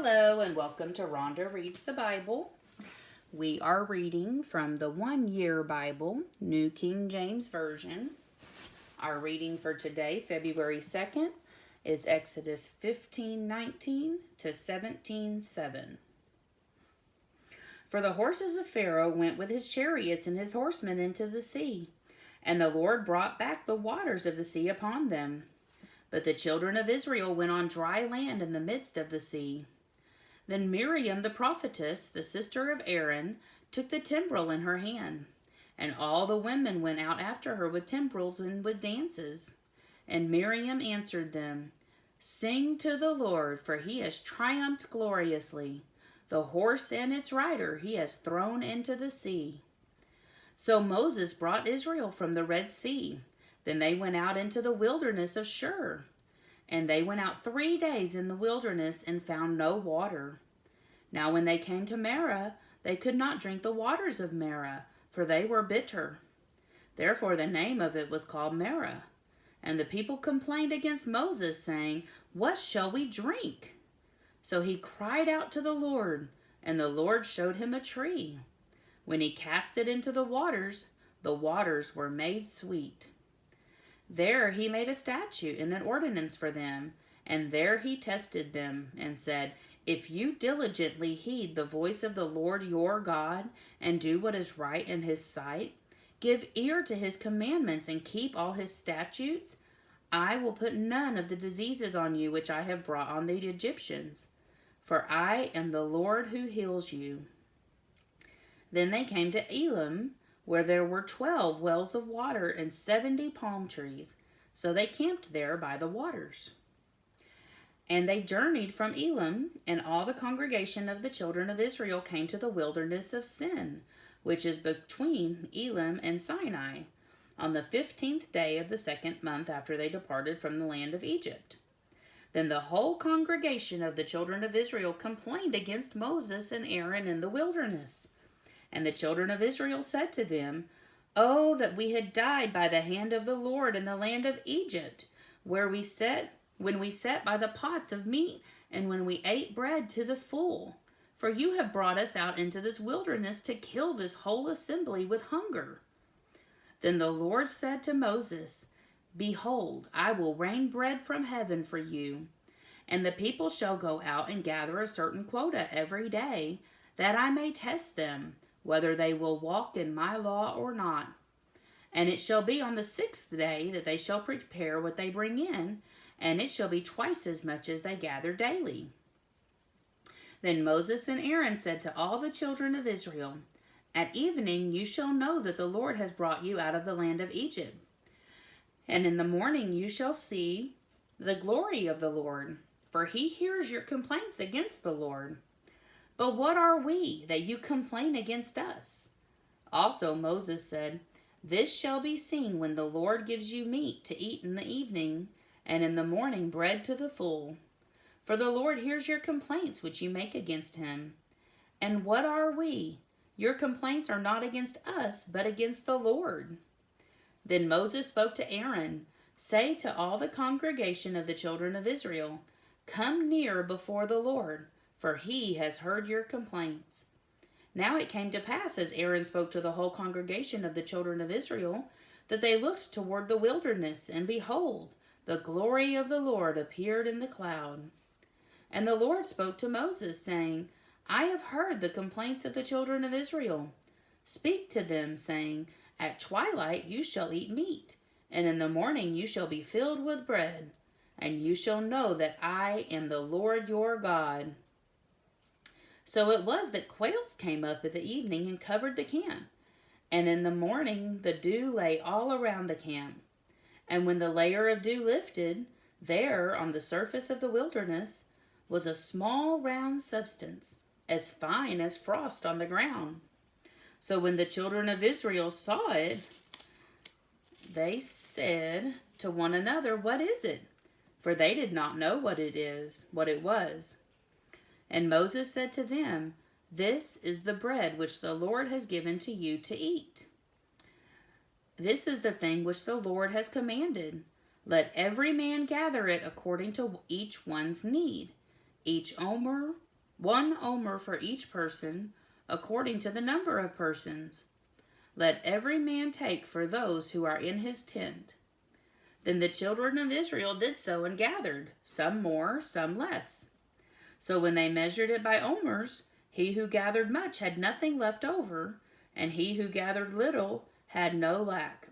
Hello and welcome to Rhonda Reads the Bible. We are reading from the One Year Bible, New King James Version. Our reading for today, February 2nd, is Exodus 15:19 to 17:7. For the horses of Pharaoh went with his chariots and his horsemen into the sea, and the Lord brought back the waters of the sea upon them. But the children of Israel went on dry land in the midst of the sea. Then Miriam the prophetess, the sister of Aaron, took the timbrel in her hand, and all the women went out after her with timbrels and with dances. And Miriam answered them, "Sing to the Lord, for he has triumphed gloriously. The horse and its rider he has thrown into the sea." So Moses brought Israel from the Red Sea. Then they went out into the wilderness of Shur. And they went out 3 days in the wilderness and found no water. Now when they came to Marah, they could not drink the waters of Marah, for they were bitter. Therefore the name of it was called Marah. And the people complained against Moses, saying, "What shall we drink?" So he cried out to the Lord, and the Lord showed him a tree. When he cast it into the waters were made sweet. There he made a statute and an ordinance for them, and there he tested them, and said, "If you diligently heed the voice of the Lord your God, and do what is right in his sight, give ear to his commandments, and keep all his statutes, I will put none of the diseases on you which I have brought on the Egyptians, for I am the Lord who heals you." Then they came to Elim, where there were 12 wells of water and 70 palm trees. So they camped there by the waters. And they journeyed from Elim, and all the congregation of the children of Israel came to the wilderness of Sin, which is between Elim and Sinai, on the 15th day of the 2nd month after they departed from the land of Egypt. Then the whole congregation of the children of Israel complained against Moses and Aaron in the wilderness. And the children of Israel said to them, "Oh, that we had died by the hand of the Lord in the land of Egypt, when we sat by the pots of meat, and when we ate bread to the full. For you have brought us out into this wilderness to kill this whole assembly with hunger." Then the Lord said to Moses, "Behold, I will rain bread from heaven for you, and the people shall go out and gather a certain quota every day, that I may test them, whether they will walk in my law or not. And it shall be on the 6th day that they shall prepare what they bring in, and it shall be twice as much as they gather daily." Then Moses and Aaron said to all the children of Israel, "At evening you shall know that the Lord has brought you out of the land of Egypt. And in the morning you shall see the glory of the Lord, for he hears your complaints against the Lord. But what are we, that you complain against us?" Also Moses said, "This shall be seen when the Lord gives you meat to eat in the evening, and in the morning bread to the full. For the Lord hears your complaints which you make against him. And what are we? Your complaints are not against us, but against the Lord." Then Moses spoke to Aaron, "Say to all the congregation of the children of Israel, 'Come near before the Lord, for he has heard your complaints.'" Now it came to pass, as Aaron spoke to the whole congregation of the children of Israel, that they looked toward the wilderness, and behold, the glory of the Lord appeared in the cloud. And the Lord spoke to Moses, saying, "I have heard the complaints of the children of Israel. Speak to them, saying, 'At twilight you shall eat meat, and in the morning you shall be filled with bread, and you shall know that I am the Lord your God.'" So it was that quails came up at the evening and covered the camp. And in the morning the dew lay all around the camp. And when the layer of dew lifted, there on the surface of the wilderness was a small round substance, as fine as frost on the ground. So when the children of Israel saw it, they said to one another, "What is it?" For they did not know what it was. And Moses said to them, "This is the bread which the Lord has given to you to eat. This is the thing which the Lord has commanded. Let every man gather it according to each one's need, each omer 1 omer for each person, according to the number of persons. Let every man take for those who are in his tent. Then the children of Israel did so and gathered, some more, some less. So when they measured it by omers, he who gathered much had nothing left over, and he who gathered little had no lack.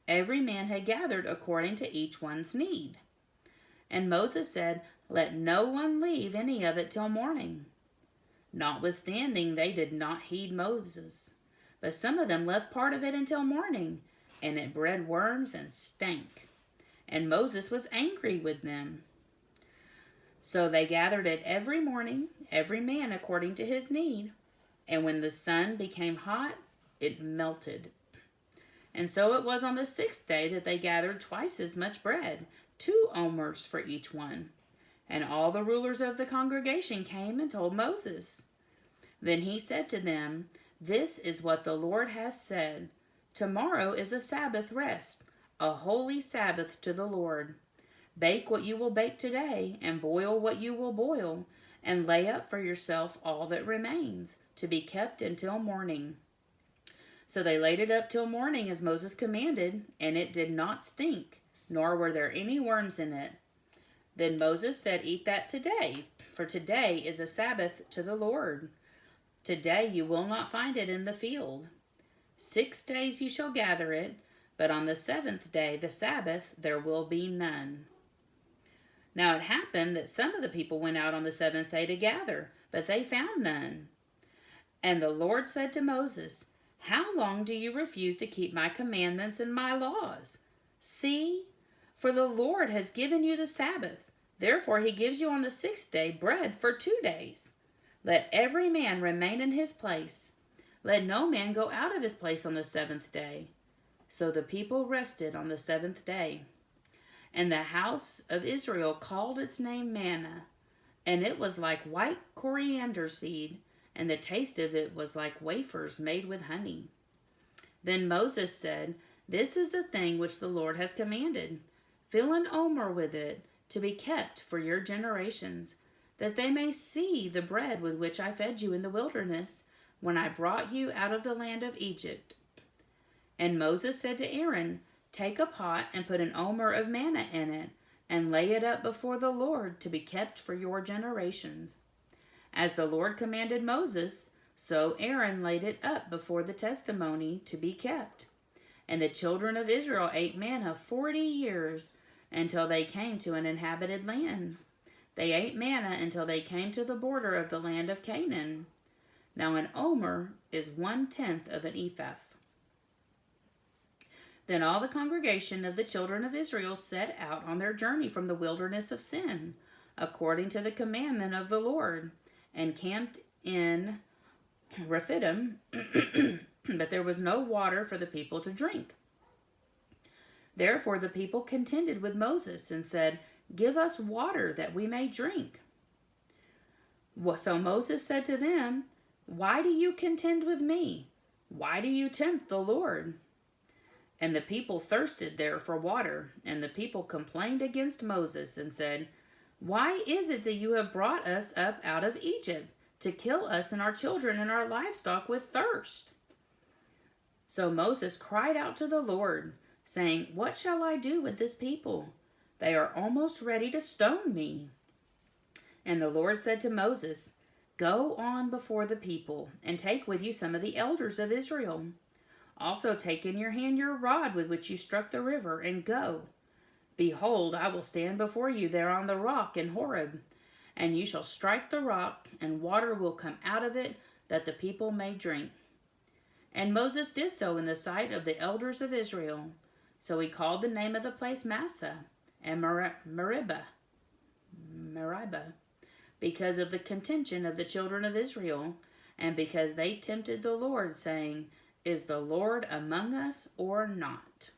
Every man had gathered according to each one's need. And Moses said, Let no one leave any of it till morning. Notwithstanding, they did not heed Moses. But some of them left part of it until morning, and it bred worms and stank. And Moses was angry with them. So they gathered it every morning, every man according to his need. And when the sun became hot, it melted. And so it was on the 6th day that they gathered twice as much bread, 2 omers for each one. And all the rulers of the congregation came and told Moses. Then he said to them, This is what the Lord has said. Tomorrow is a Sabbath rest, a holy Sabbath to the Lord. Bake what you will bake today, and boil what you will boil, and lay up for yourselves all that remains, to be kept until morning. So they laid it up till morning as Moses commanded, and it did not stink, nor were there any worms in it. Then Moses said, Eat that today, for today is a Sabbath to the Lord. Today you will not find it in the field. 6 days you shall gather it, but on the 7th day, the Sabbath, there will be none. Now it happened that some of the people went out on the 7th day to gather, but they found none. And the Lord said to Moses, How long do you refuse to keep my commandments and my laws? See, for the Lord has given you the Sabbath. Therefore he gives you on the 6th day bread for 2 days. Let every man remain in his place. Let no man go out of his place on the 7th day. So the people rested on the 7th day. And the house of Israel called its name manna, and it was like white coriander seed, and the taste of it was like wafers made with honey. Then Moses said, This is the thing which the Lord has commanded. Fill an omer with it, to be kept for your generations, that they may see the bread with which I fed you in the wilderness, when I brought you out of the land of Egypt. And Moses said to Aaron, Take a pot and put an omer of manna in it, and lay it up before the Lord to be kept for your generations. As the Lord commanded Moses, so Aaron laid it up before the testimony to be kept. And the children of Israel ate manna 40 years, until they came to an inhabited land. They ate manna until they came to the border of the land of Canaan. Now an omer is 1/10 of an ephah. Then all the congregation of the children of Israel set out on their journey from the wilderness of Sin, according to the commandment of the Lord, and camped in Rephidim, but there was no water for the people to drink. Therefore the people contended with Moses and said, Give us water that we may drink. So Moses said to them, Why do you contend with me? Why do you tempt the Lord? And the people thirsted there for water, and the people complained against Moses and said, Why is it that you have brought us up out of Egypt, to kill us and our children and our livestock with thirst? So Moses cried out to the Lord, saying, What shall I do with this people? They are almost ready to stone me. And the Lord said to Moses, Go on before the people, and take with you some of the elders of Israel. Also take in your hand your rod with which you struck the river, and go. Behold, I will stand before you there on the rock in Horeb, and you shall strike the rock, and water will come out of it, that the people may drink. And Moses did so in the sight of the elders of Israel. So he called the name of the place Massah and Meribah, because of the contention of the children of Israel, and because they tempted the Lord, saying, Is the Lord among us or not?